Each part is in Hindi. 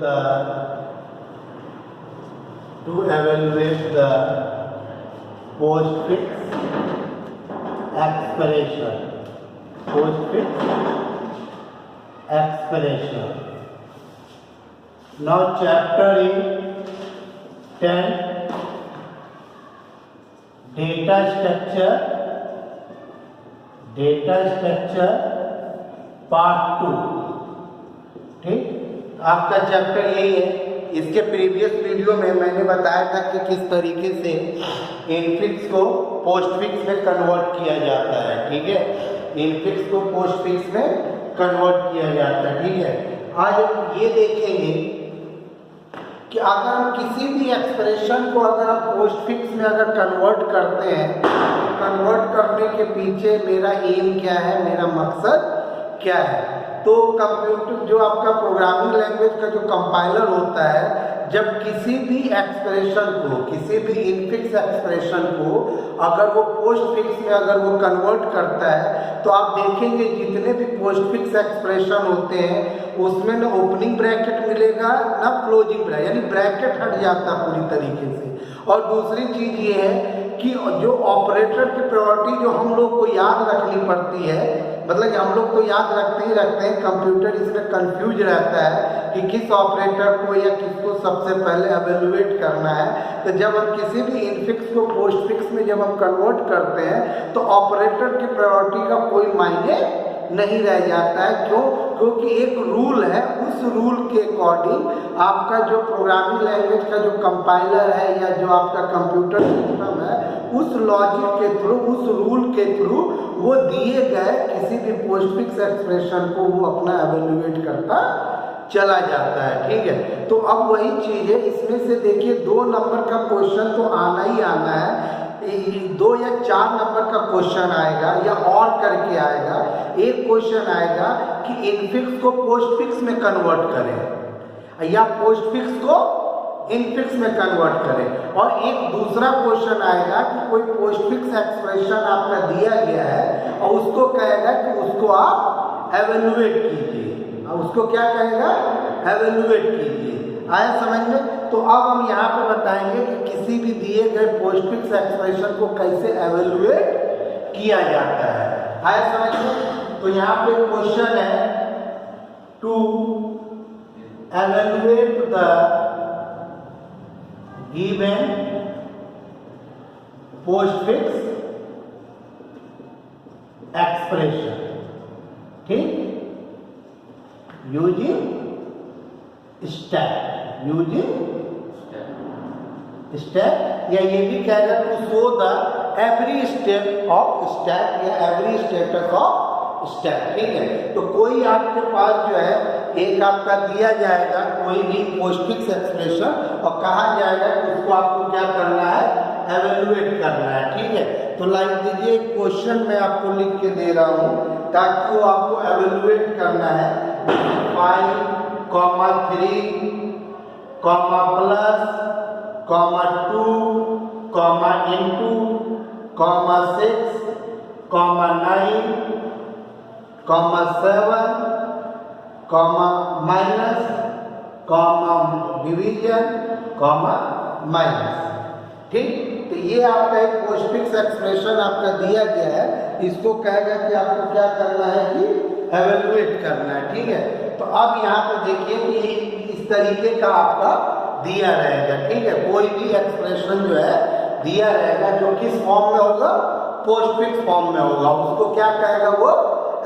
the postfix expression. Now chapter in 10, data structure part 2. ठीक, आपका चैप्टर यही है. इसके प्रीवियस वीडियो में मैंने बताया था कि किस तरीके से इनफिक्स को पोस्टफिक्स में कन्वर्ट किया जाता है. ठीक है, इनफिक्स को पोस्टफिक्स में कन्वर्ट किया जाता है. ठीक है, आज ये देखेंगे कि अगर हम किसी भी एक्सप्रेशन को अगर हम पोस्टफिक्स में अगर कन्वर्ट करते हैं, कन्वर्ट करने के पीछे मेरा एम क्या है, मेरा मकसद क्या है. तो कंप्यूटर जो आपका प्रोग्रामिंग लैंग्वेज का जो कंपाइलर होता है, जब किसी भी एक्सप्रेशन को, किसी भी इनफिक्स एक्सप्रेशन को अगर वो पोस्टफिक्स में अगर वो कन्वर्ट करता है, तो आप देखेंगे जितने भी पोस्टफिक्स एक्सप्रेशन होते हैं उसमें ना ओपनिंग ब्रैकेट मिलेगा ना क्लोजिंग ब्रैकेट, यानी ब्रैकेट हट जाता पूरी तरीके से. और दूसरी चीज ये है कि जो ऑपरेटर की प्रायोरिटी जो हम लोग को याद रखनी पड़ती है, मतलब कि हम लोग तो याद रखते हैं, कंप्यूटर इसमें कंफ्यूज रहता है कि किस ऑपरेटर को या किसको सबसे पहले एवेल्युएट करना है. तो जब हम किसी भी इनफिक्स को पोस्टफिक्स में जब हम कन्वर्ट करते हैं तो ऑपरेटर की प्रायोरिटी का कोई मायने नहीं रह जाता है. क्यों? क्योंकि एक रूल है, उस रूल के अकॉर्डिंग आपका जो प्रोग्रामिंग लैंग्वेज का जो कंपाइलर है या जो आपका कंप्यूटर सिस्टम है, उस लॉजिक के थ्रू, उस रूल के थ्रू वो दिए गए किसी भी पोस्टफिक्स एक्सप्रेशन को वो अपना एवेल्युएट करता चला जाता है. ठीक है, तो अब वही चीज है. इसमें से देखिए 2 नंबर का क्वेश्चन तो आना ही आना है. 2 या 4 नंबर का क्वेश्चन आएगा या और करके आएगा. एक क्वेश्चन आएगा कि इनफिक्स को पोस्टफिक्स में कन्वर्ट करें या पोस्टफिक्स को इनफिक्स में कन्वर्ट करें. और एक दूसरा क्वेश्चन आएगा कि कोई पोस्टफिक्स एक्सप्रेशन आपका दिया गया है और उसको कहेगा कि उसको आप एवेल्युएट कीजिए. उसको क्या कहेगा? एवेल्युएट कीजिए. आया समझ में? तो अब हम यहाँ पे बताएंगे कि किसी भी दिए गए पोस्टफिक्स एक्सप्रेशन को कैसे एवेल्युएट किया जाता है. आया समझ में? तो यहाँ पे क्वेश्चन है to evaluate the given postfix expression. ठीक, यूजिंग स्टैक या ये भी कहेगा to show the every step of stack या एवरी स्टेटस ऑफ स्टैक. ठीक है, तो कोई आपके पास जो है एक आपका दिया जाएगा कोई भी पोस्टफिक्स एक्सप्रेशन और कहा जाएगा कि उसको आपको क्या करना है? एवेल्युएट करना है. ठीक है, तो लाइक दीजिए क्वेश्चन मैं आपको लिख के दे रहा हूँ ताकि वो आपको एवेल्युएट करना है. 5, 3, plus, 2, into, 6, 9, 7, minus, division, minus. ठीक, तो ये आपका एक पोस्टफिक्स एक्सप्रेशन आपका दिया गया है. इसको कहेगा कि आपको क्या करना है कि एवेल्युएट करना है. ठीक है, तो अब यहाँ पे देखिए कि इस तरीके का आपका दिया रहेगा. ठीक है, कोई भी एक्सप्रेशन जो है दिया रहेगा जो किस फॉर्म में होगा? पोस्टफिक्स फॉर्म में होगा. उसको क्या कहेगा? वो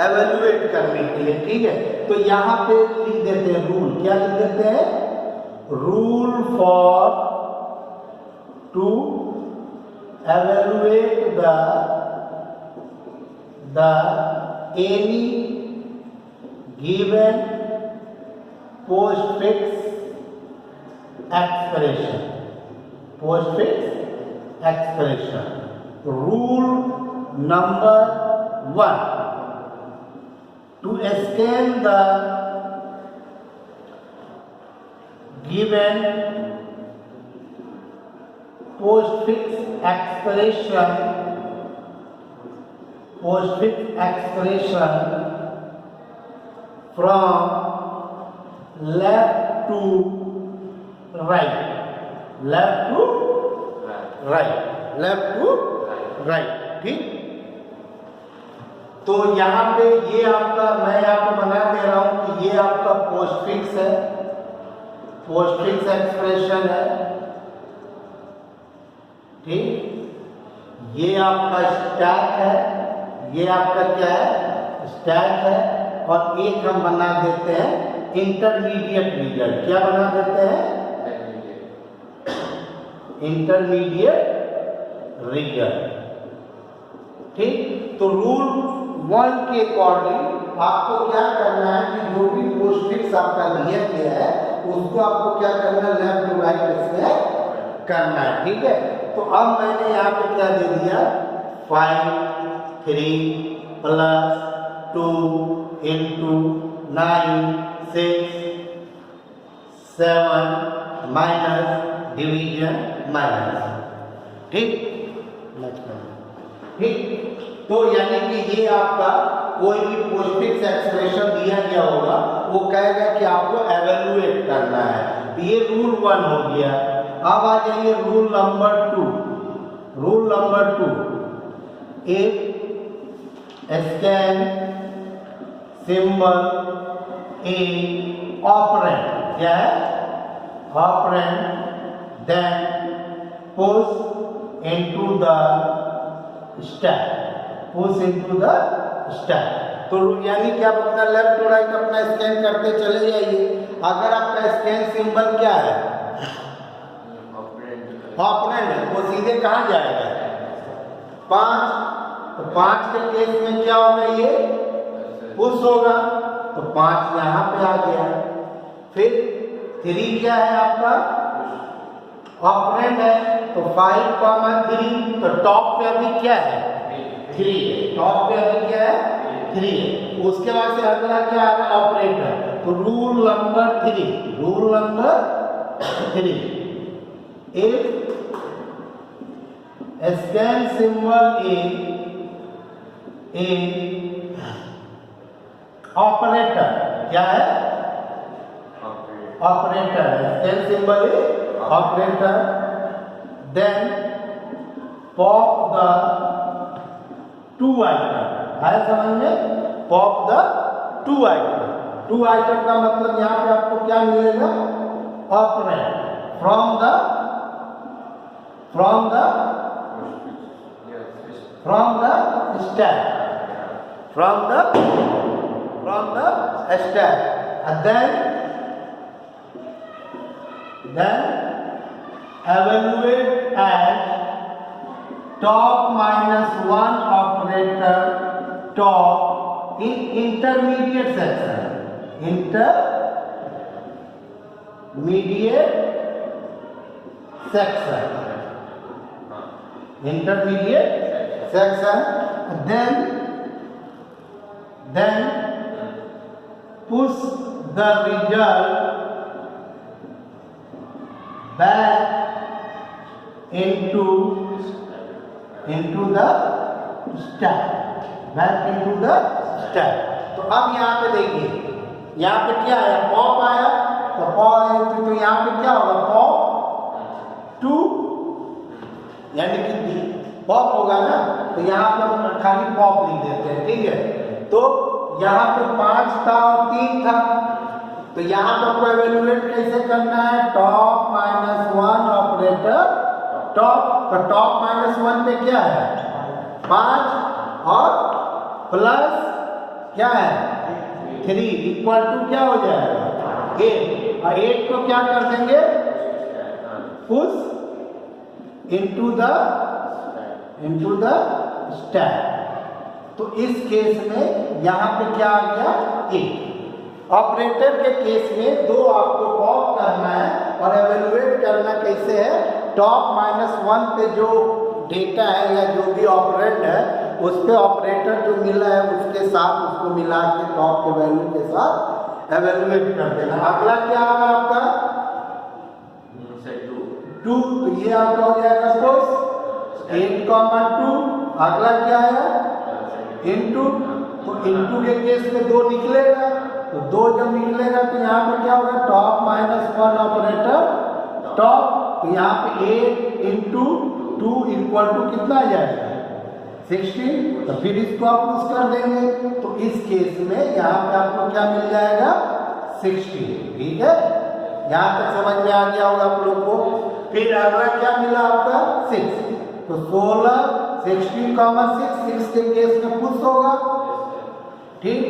एवेल्युएट करने के लिए. ठीक है, तो यहाँ पे लिख देते हैं रूल. क्या लिख देते हैं? Rule for to evaluate the any given postfix expression. Rule number 1, to scan the given postfix expression from left to right, left to right, left to right, ठीक। तो यहाँ पे ये आपका, मैं आपको बना दे रहा हूं कि ये आपका पोस्टफिक्स है, पोस्टफिक्स एक्सप्रेशन है, ठीक। ये आपका स्टैक है, ये आपका क्या है, स्टैक है। और एक हम बना देते हैं इंटरमीडिएट रिजल्ट। क्या बना देते हैं? इंटरमीडिएट रिजल्ट, ठीक। तो रूल 1 के अकॉर्डिंग आपको क्या करना है कि जो भी पोस्टफिक्स आपका दिया गया है उसको आपको क्या करना है, लेफ्ट टू राइट इसमें करना है, ठीक है। तो अब मैंने यहाँ पे क्या दे दिया, 5 3 plus 2 into 9 6 7 minus division minus, ठीक, ठीक। तो यानी कि ये आपका कोई भी पोस्टफिक्स एक्सप्रेशन दिया गया होगा वो कहेगा कि आपको एवेल्युएट करना है। तो ये रूल 1 हो गया। अब आ जाइए रूल नंबर 2। रूल नंबर 2, एक स्कैन सिंबल ए ऑपरेंड, क्या है, operand, then push into the stack, push into the stack. तो यानी कि आप अपना लेफ्ट टू राइट अपना स्कैन करते चले जाइए। अगर आपका स्कैन सिंबल क्या है, ऑपरेंड है, वो सीधे कहाँ जाएगा, 5। तो 5 के केस में क्या होगा, ये पुश होगा, तो 5 यहाँ पे आ गया। फिर 3 क्या है आपका, ऑपरेंड है, तो 5, 3, तो टॉप पे अभी क्या है, 3 है, टॉप पे अभी क्या है, 3 है। उसके बाद से अगला क्या आ रहा है, ऑपरेटर। तो rule number 3, rule number 3, if scan symbol a operator, क्या है, operator, scan symbol a operator, then pop the 2 item, है समझ में, पॉप द 2 आइटम। 2 आइटम का मतलब यहाँ पे आपको क्या मिलेगा, operand from the stack, from the stack, and then evaluate at top -1 operator, top in intermediate section, intermediate section, then push the result back into the stack, तो अब यहाँ पे देखिए, यहाँ पे क्या आया, पॉप आया, तो तो यहाँ पे क्या होगा, पॉप 2, यानी कि पॉप होगा ना, तो यहाँ पे हम खाली पॉप लिख देते हैं, ठीक है। तो यहाँ पे 5 था और 3 था, तो यहाँ पर को एवेल्युएट कैसे करना है, टॉप -1 ऑपरेटर टॉप, तो टॉप -1 पे क्या है, 5 और प्लस क्या है, 3 इक्वल टू क्या हो जाएगा, 8, और 8 को क्या कर देंगे, पुश इनटू द स्टैक। तो इस केस में यहाँ पे क्या आ गया, 8। ऑपरेटर के केस में 2 आपको पॉप करना है और एवेल्युएट करना कैसे है, टॉप -1 पे जो डेटा है या जो भी ऑपरेंड है उस पे ऑपरेटर जो मिला है उसके साथ उसको मिला के टॉप के वैल्यू के साथ एवेल्युएट कर देना। अगला क्या होगा आपका, 2, तो ये आपका हो जाएगा पुश 8,2। अगला क्या है, इनटू, तो इनटू के केस में 2 निकलेगा, तो तो 2 जब निकलेगा तो यहाँ पे क्या होगा, टॉप माइनस 1 ऑपरेटर टॉप, तो यहाँ पे 8 इंटू 2 इक्वल टू कितना आ जाएगा 16। तो फिर इसको आप पुश कर देंगे, तो इस केस में यहाँ पे आपको क्या मिल जाएगा 16। ठीक है, यहाँ तक समझ में आ गया होगा आप लोग को। फिर अगला क्या मिला आपका 6, तो 16 16, 6 के केस में पुश होगा। ठीक,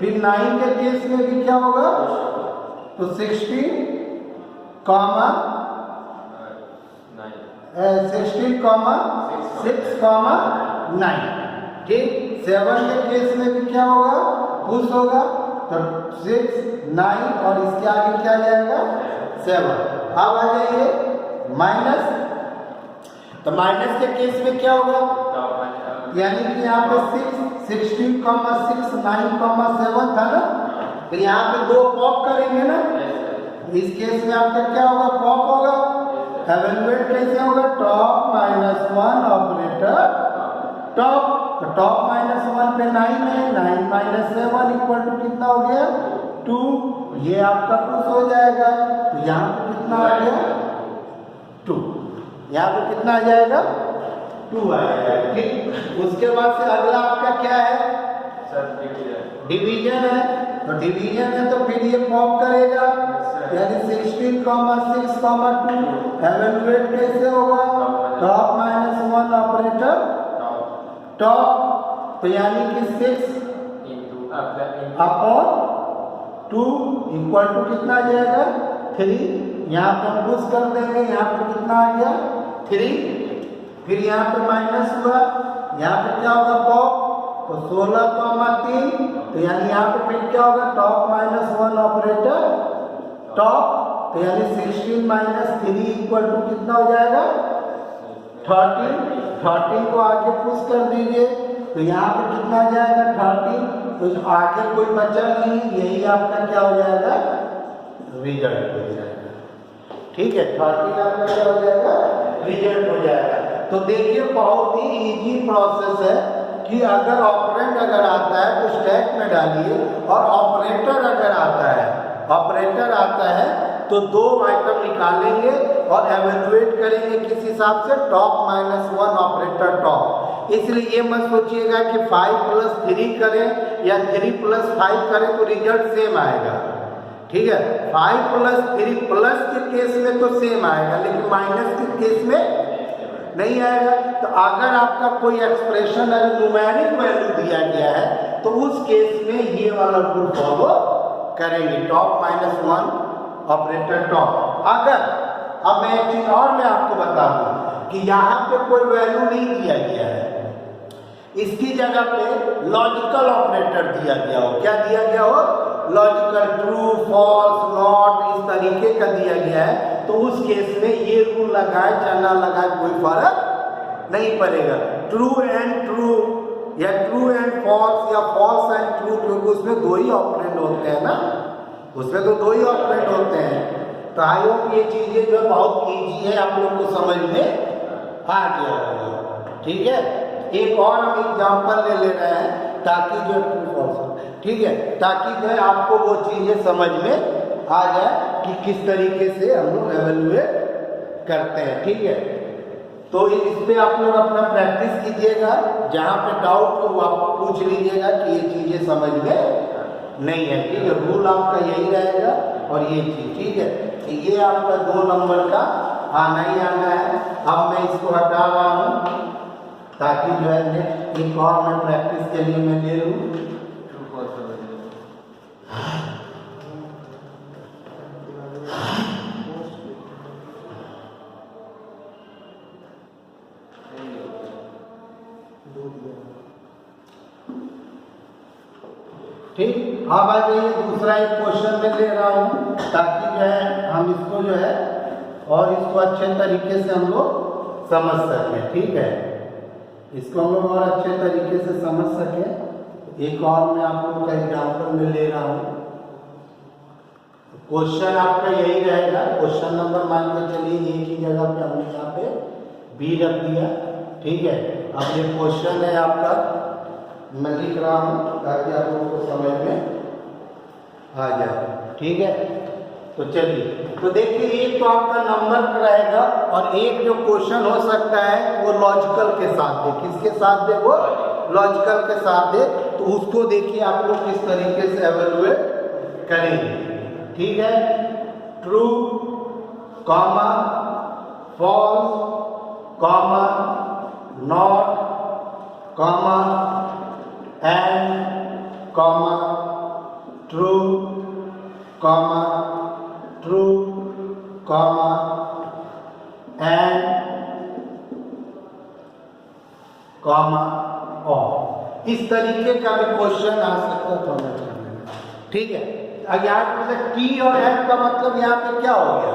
फिर 9 के केस में भी क्या होगा, तो 16, 6, 9। ठीक, 7 के केस में भी क्या होगा, पुश होगा, तो 6, 9 और इसके आगे क्या जाएगा 7। अब आ जाइए माइनस, तो माइनस के केस में क्या होगा, यानी कि यहाँ पे 6, 16, 6, 9, 7 था ना, तो यहाँ पे 2 पॉप करेंगे ना, इस केस में आपका क्या होगा, पॉप होगा। एवेल्युएट कैसे होगा, टॉप माइनस 1 ऑपरेटर टॉप, तो टॉप माइनस 1 पे 9 है, 9 माइनस 7 इक्वल टू कितना हो गया 2, ये आपका पुश हो जाएगा, तो यहाँ पे कितना आ गया 2, यहाँ पे कितना आ जाएगा 2 आ जाएगा। ठीक, उसके बाद से अगला आपका क्या है, डिवीजन है, तो डिवीजन है तो फिर ये पॉप करेगा, यानी 16, 6, 2 एवेल्युएट कैसे होगा, टॉप माइनस 1 ऑपरेटर टॉप, तो यानी कि 6 अपॉन 2 इक्वल टू कितना आ जाएगा 3, यहाँ पे हम पुश कर देंगे, यहाँ पे कितना आ गया 3, फिर यहाँ पे माइनस हुआ, यहाँ पे क्या होगा पॉप, तो 16, 3, तो यानी यहाँ पे फिर क्या होगा, टॉप माइनस 1 ऑपरेटर टॉप, तो यानी 16 माइनस 3 इक्वल टू कितना हो जाएगा 13 को आगे पुश कर दीजिए, तो यहाँ पे कितना आ जाएगा 13, तो आगे कोई बचा नहीं, यही आपका क्या हो जाएगा रिजल्ट हो जाएगा। ठीक है, 13 आपका क्या हो जाएगा रिजल्ट हो जाएगा। तो देखिए बहुत ही इजी प्रोसेस है कि अगर ऑपरेंड अगर आता है तो स्टैक में डालिए, और ऑपरेटर अगर आता है तो 2 आइटम निकालेंगे और एवेल्युएट करेंगे किस हिसाब से, टॉप माइनस 1 ऑपरेटर टॉप। इसलिए ये मत सोचिएगा कि 5 + 3 करें या 3 + 5 करें तो रिजल्ट सेम आएगा। ठीक है, 5 + 3 प्लस के केस में तो सेम आएगा, लेकिन माइनस के केस में नहीं आएगा। तो अगर आपका कोई एक्सप्रेशन अगर न्यूमेरिक वैल्यू दिया गया है तो उस केस में ये वाला रूल फॉलो करेंगे, टॉप माइनस 1 ऑपरेटर टॉप। अगर अब मैं एक चीज और मैं आपको बता दूं कि यहाँ पे कोई वैल्यू नहीं दिया गया है, इसकी जगह पे लॉजिकल ऑपरेटर दिया गया हो, क्या दिया गया हो, लॉजिकल, ट्रू, फॉल्स, नॉट, इस तरीके का दिया गया है, तो उस केस में ये रूल लगाए चाहे ना लगाए कोई फर्क नहीं पड़ेगा। ट्रू एंड ट्रू या ट्रू एंड फॉल्स या फॉल्स एंड ट्रू, क्योंकि उसमें 2 ही ऑपरेंड होते हैं ना, उसमें तो 2 ही ऑपरेंड होते हैं। तो आई होप ये चीजें जो बहुत ईजी है, आप लोग को समझ में आ गया होगा। ठीक है, एक और हम एग्जाम्पल ले रहे हैं ताकि जो ट्रू फॉल्स हो, ठीक है, ताकि जो है आपको वो चीजें समझ में आ जाए कि किस तरीके से हम लोग एवेल्युएट करते हैं। ठीक है, तो इस पे आप लोग अपना प्रैक्टिस कीजिएगा, जहाँ पे डाउट हो वो आप पूछ लीजिएगा कि ये चीजें समझ में नहीं है। ठीक है, रूल आपका यही रहेगा और ये चीज, ठीक है, ये आपका 2 नंबर का आना ही आना है। अब मैं इसको हटा रहा हूँ ताकि जो है नेक्स्ट एक और मैं प्रैक्टिस के लिए मैं ले लूँ। ठीक, अब आ जाइए दूसरा एक क्वेश्चन में ले रहा हूँ ताकि जो है हम इसको जो है और इसको अच्छे तरीके से हम लोग समझ सकें। ठीक है, इसको हम लोग और अच्छे तरीके से समझ सकें। एक और मैं आप लोग का एग्जाम्पल में ले रहा हूँ। क्वेश्चन आपका यही रहेगा, क्वेश्चन नंबर मान के चलिए एक ही जगह पे हमने यहाँ पे बी रख दिया। ठीक है, अब ये क्वेश्चन है आपका, मैं लिख रहा हूँ ताकि आप लोगों को समझ में आ जाए। ठीक है, तो चलिए, तो देखिए एक तो आपका नंबर रहेगा और एक जो क्वेश्चन हो सकता है वो लॉजिकल के साथ दे। किसके साथ दे? वो लॉजिकल के साथ दे। तो उसको देखिए आप लोग किस तरीके से एवेलुएट करेंगे। ठीक है, true comma false comma not comma and comma true comma true comma and comma और। इस तरीके का भी क्वेश्चन आ सकता था। ठीक है, अब यहाँ मतलब टी और एफ का मतलब यहाँ पे क्या हो गया?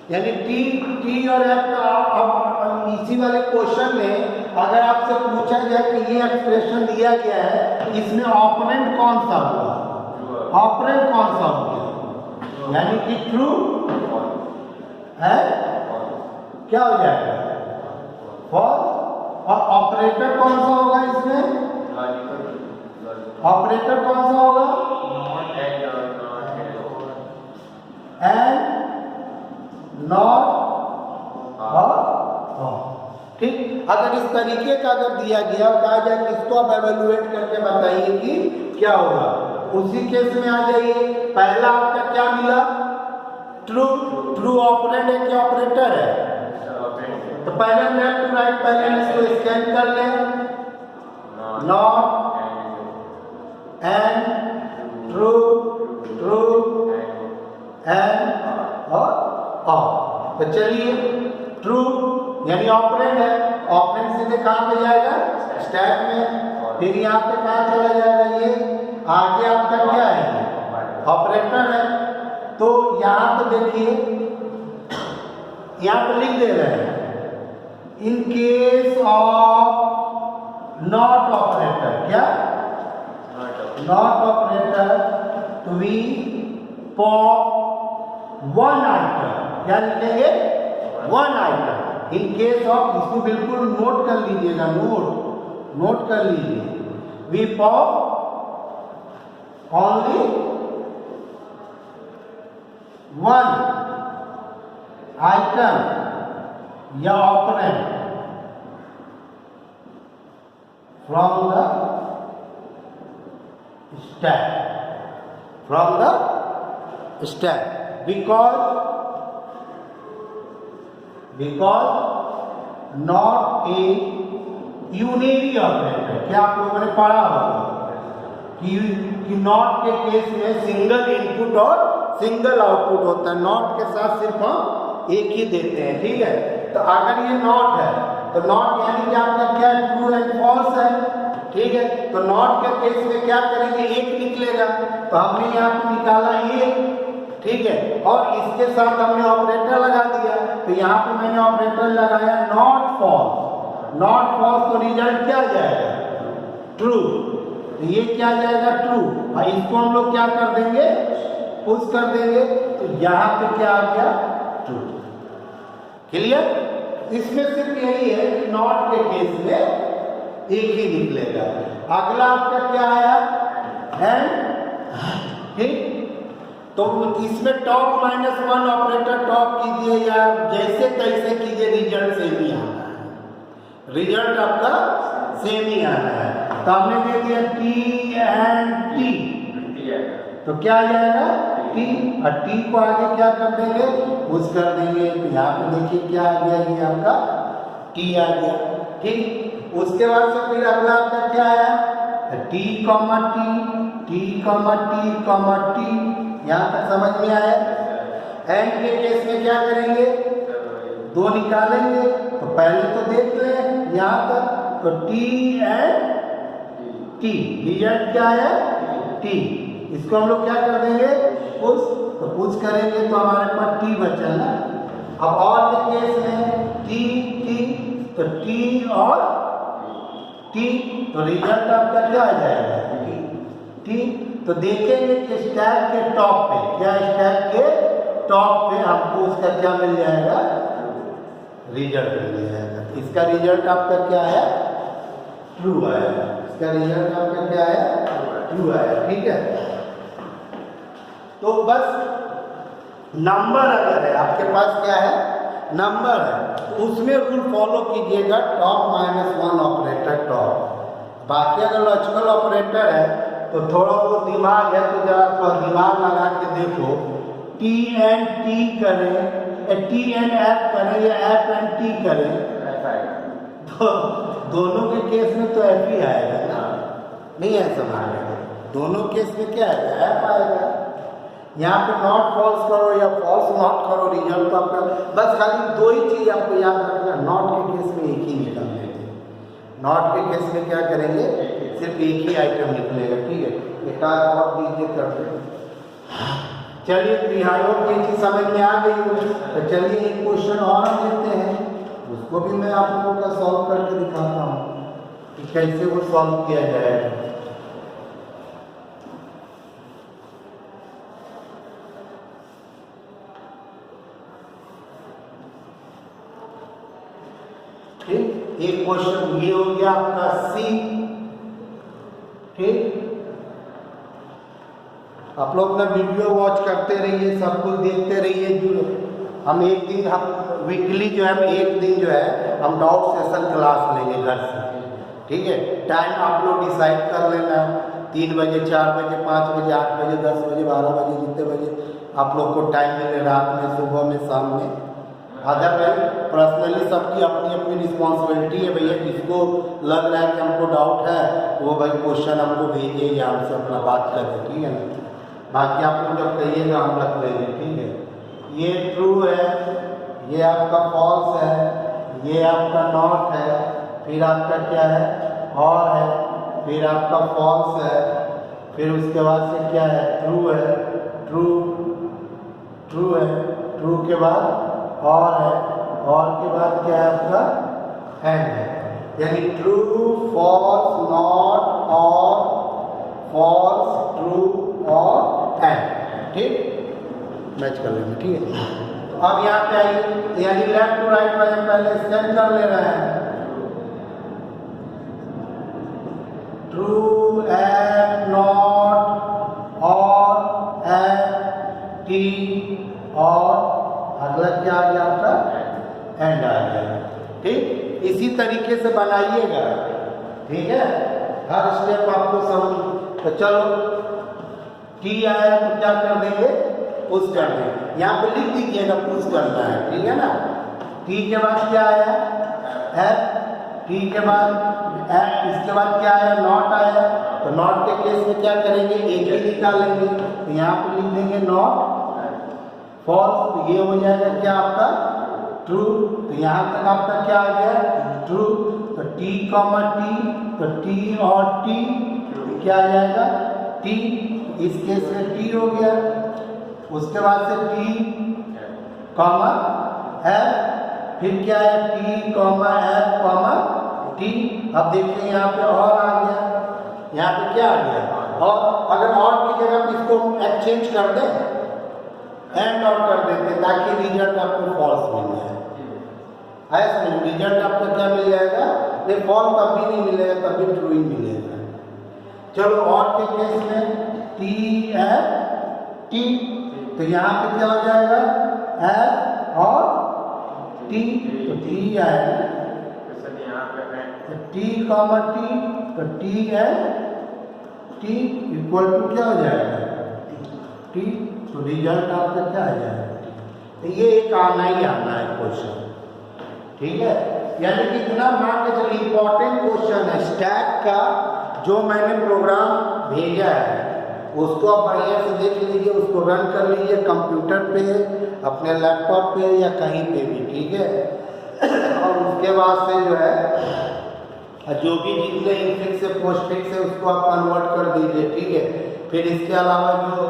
यानी टी और एफ का। अब इसी वाले क्वेश्चन में अगर आपसे पूछा जाए कि ये एक्सप्रेशन दिया गया है तो इसमें ऑपरेंट कौन सा हुआ? ऑपरेंट कौन सा हो गया? यानी कि ट्रू है, क्या हो जाएगा? फॉल्स। और ऑपरेटर कौन सा होगा इसमें? ऑपरेटर कौन सा होगा? एंड नॉट और। ठीक, अगर इस तरीके का अगर दिया गया कहा जाए कि इसको आप एवेलुएट करके बताइए कि क्या होगा, उसी केस में आ जाइए। पहला आपका क्या मिला? ट्रू। ट्रू ऑपरेंड है क्या ऑपरेटर है? तो पहले लेफ्ट टू राइट पहले इसको स्कैन कर लें। Not and true true and और। तो चलिए, ट्रू यानी ऑपरेंड है, ऑपरेंड सीधे कहाँ पे जाएगा? स्टैक में। फिर यहाँ पे कहाँ चला जाएगा? ये आगे आपका क्या है? ऑपरेटर है। तो यहाँ पे देखिए, यहाँ पे लिख दे रहे हैं in case of not operator. क्या? Not operator to be for one item. क्या लिखेंगे? One item. In case of, इसको बिल्कुल नोट कर लीजिएगा, नोट कर लीजिए। We for only one item या operand from the stack, from the stack, because not a unary operator. क्या आप लोगों ने पढ़ा होगा कि नॉट के केस में सिंगल इनपुट और सिंगल आउटपुट होता है। नॉट के साथ सिर्फ हम एक ही देते हैं। ठीक है, तो अगर ये नॉट है तो नॉट यानी कि आपका क्या? ट्रू एंड फॉल्स है। ठीक है, तो नॉट के केस में क्या करेंगे? एक निकलेगा। तो हमने यहाँ पे निकाला ये। ठीक है, और इसके साथ हमने ऑपरेटर लगा दिया। तो यहाँ पे मैंने ऑपरेटर लगाया नॉट फॉल्स। नॉट फॉल्स तो रिजल्ट क्या जाएगा? ट्रू। तो ये क्या जाएगा? ट्रू। और इसको हम लोग क्या कर देंगे? पुश कर देंगे। तो यहाँ पे क्या आ गया? ट्रू। क्लियर? इसमें सिर्फ यही है कि नॉट के केस में एक ही निकलेगा। अगला आपका क्या आया? एंड। ठीक, तो इसमें टॉप -1 ऑपरेटर टॉप कीजिए या जैसे तैसे कीजिए, रिजल्ट सेम ही आना है। रिजल्ट आपका सेम ही आना है। तो हमने दे दिया टी एंड टी, तो क्या आ जाएगा? टी। और टी को आगे क्या कर देंगे? पुश कर देंगे। तो यहाँ पे देखिए क्या आ गया? ये आपका टी आ गया। ठीक, उसके बाद से फिर अगला आपका क्या आया? T comma T, T comma T comma T. यहाँ तक समझ में आया? एंड के केस में क्या करेंगे? दो निकालेंगे। तो पहले तो देख लें यहाँ तक, तो टी एंड टी, रिजल्ट क्या है? टी। इसको हम लोग क्या कर देंगे? पुश। तो पुश करेंगे तो हमारे पास टी बचा ना। अब और के केस में टी टी, तो टी और टी, तो रिजल्ट आपका क्या आ जाएगा? टी। तो देखेंगे कि स्टैक के टॉप पे क्या? स्टैक के टॉप पे आपको उसका क्या मिल जाएगा? रिजल्ट मिल जाएगा। इसका रिजल्ट आपका क्या है? ट्रू आया। इसका रिजल्ट आपका क्या है? ट्रू आया। ठीक है, तो बस नंबर अगर है आपके पास, क्या है, नंबर है, तो उसमें रूल फॉलो कीजिएगा, टॉप -1 ऑपरेटर टॉप। बाकी अगर लॉजिकल ऑपरेटर है तो थोड़ा वो दिमाग है तो जरा थोड़ा दिमाग लगा के देखो, टी एंड टी करें, टी एंड एफ करें या एफ एंड टी करें, तो दोनों के केस में तो एफ ही आएगा ना, नहीं है समझ में, दोनों केस में क्या आएगा, एफ आएगा। यहाँ पे नॉट फॉल्स करो या फॉल्स नॉट करो, रिजल्ट तो आपका बस खाली दो ही चीज आपको याद रखना, नॉट के केस में एक ही निकाल देंगे, नॉट के केस में क्या करेंगे, सिर्फ एक ही आइटम निकलेगा। ठीक है, एक और दीजिए कर दे। चलिए त्रिहायों की चीज समझ में आ गई हो, तो चलिए एक क्वेश्चन और लेते हैं, उसको भी मैं आप लोगों का सॉल्व करके दिखाता हूँ कि कैसे वो सॉल्व किया जाएगा। ठीक, एक क्वेश्चन ये हो गया आपका सी। ठीक, आप लोग अपना वीडियो वॉच करते रहिए, सब कुछ देखते रहिए। जो हम एक दिन, हम वीकली जो है, हम एक दिन जो है हम डाउट सेशन क्लास लेंगे घर से। ठीक है, टाइम आप लोग डिसाइड कर लेना, 3 बजे, 4 बजे, 5 बजे, 8 बजे, 10 बजे, 12 बजे, जितने बजे आप लोग को टाइम मिले, रात में, सुबह में, शाम में। अदरवाइज पर्सनली सबकी अपनी अपनी रिस्पॉन्सिबिलिटी है भैया, किसको लग रहा है कि हमको डाउट है वो भाई क्वेश्चन हमको भेजिए या हमसे अपना बात करें। ठीक है ना, बाकी आप लोग जब कहिएगा हम रख लेंगे। ठीक है, ये ट्रू है, ये आपका फॉल्स है, ये आपका नॉट है, फिर आपका क्या है, और है, फिर आपका फॉल्स है, फिर उसके बाद से क्या है, ट्रू है, ट्रू, ट्रू है, ट्रू के बाद और है, और के बाद क्या है आपका एंड है, यानी ट्रू, फॉल्स, नॉट, और, फॉल्स, ट्रू और एंड। ठीक, मैच कर लेंगे। ठीक है, तो अब यहाँ पे आइए, यानी लेफ्ट टू राइट वाले पहले स्कैन कर ले रहे हैं, ट्रू, एंड, नॉट, और, एंड, टी, और अगला क्या आ गया आपका एंड आ गया। ठीक, इसी तरीके से बनाइएगा। ठीक है, हर स्टेप आपको समझ। तो चलो, टी आया तो क्या कर देंगे, पुश कर देंगे, यहाँ पे लिख दीजिएगा पुश करना है। ठीक है ना, टी के बाद क्या आया, एफ, टी के बाद एफ, इसके बाद क्या आया, नॉट आया, तो नॉट के केस में क्या करेंगे, एक ही निकालेंगे, तो यहाँ पे लिख देंगे नॉट, फॉल्स, तो ये हो जाएगा क्या आपका ट्रू। तो यहाँ तक आपका क्या आ गया, ट्रू। तो टी कॉमा टी, तो टी और टी क्या आ जाएगा, टी, इस केस में टी हो गया। उसके बाद से टी कॉमा एफ, फिर क्या है, T comma F comma T. अब देखिए यहाँ पे और आ गया, यहाँ पे क्या आ गया, और अगर और की जगह इसको एक्सचेंज कर दें, एंड और कर देते, ताकि रिजल्ट आपको फॉल्स मिल जाए। ऐसे रिजल्ट आपको क्या मिल जाएगा, ये फॉल्स तब भी नहीं मिलेगा, तब भी ट्रू ही मिलेगा। चलो, और के केस में टी एफ टी, तो यहाँ पे क्या हो जाएगा, एफ और टी, तो टी आएगा, टी कॉमा टी, तो टी है टी इक्वल टू क्या हो जाएगा, टी। तो रिजल्ट आपका क्या आ जाएगा, तो ये एक आना ही आना है क्वेश्चन। ठीक है, यानी कि इतना मान के चलिए इंपॉर्टेंट क्वेश्चन है स्टैक का, जो मैंने प्रोग्राम भेजा है उसको आप बढ़िया से देख लीजिए, उसको रन कर लीजिए कंप्यूटर पे, अपने लैपटॉप पे या कहीं पे भी। ठीक है, और उसके बाद से जो है जो भी जितने इनफिक्स से पोस्टफिक्स है उसको आप कन्वर्ट कर दीजिए। ठीक है, फिर इसके अलावा जो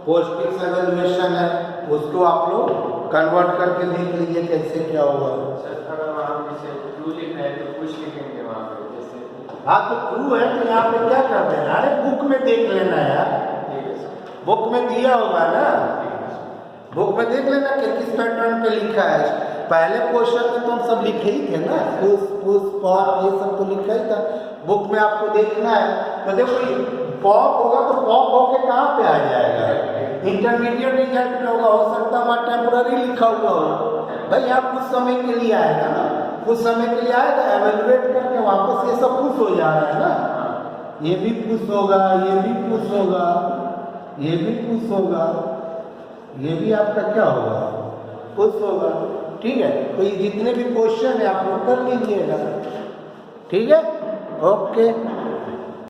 पोस्टफिक्स एवेल्युएशन है उसको आप लोग कन्वर्ट करके देख लीजिए कैसे क्या होगा। अगर वहाँ पे ट्रू लिखना है तो कुछ लिखेंगे वहाँ पे, जैसे हाँ तो ट्रू है तो यहाँ पे क्या कर देना, अरे बुक में देख लेना यार, बुक में दिया होगा ना, बुक में देख लेना कि किस पैटर्न पे लिखा है। पहले क्वेश्चन में तो हम सब लिखे ही थे ना, पुश पुश पॉप ये सब तो लिखा ही था, बुक में आपको देखना है। तो देखो पॉप होगा तो पॉप होके कहाँ पे आ जाएगा, इंटरमीडिएट रिजल्ट में होगा, हो सकता है वहाँ टेम्पोररी लिखा हुआ हो, भाई यहाँ कुछ समय के लिए आएगा ना, कुछ समय के लिए आएगा, एवेलुएट करके वापस ये सब पुश हो जा रहा है ना, ये भी पुश होगा, ये भी पुश होगा, ये भी पुश होगा, ये भी आपका क्या होगा, पुश होगा। ठीक है, तो ये जितने भी क्वेश्चन है आप लोग कर लीजिएगा। ठीक है, ओके।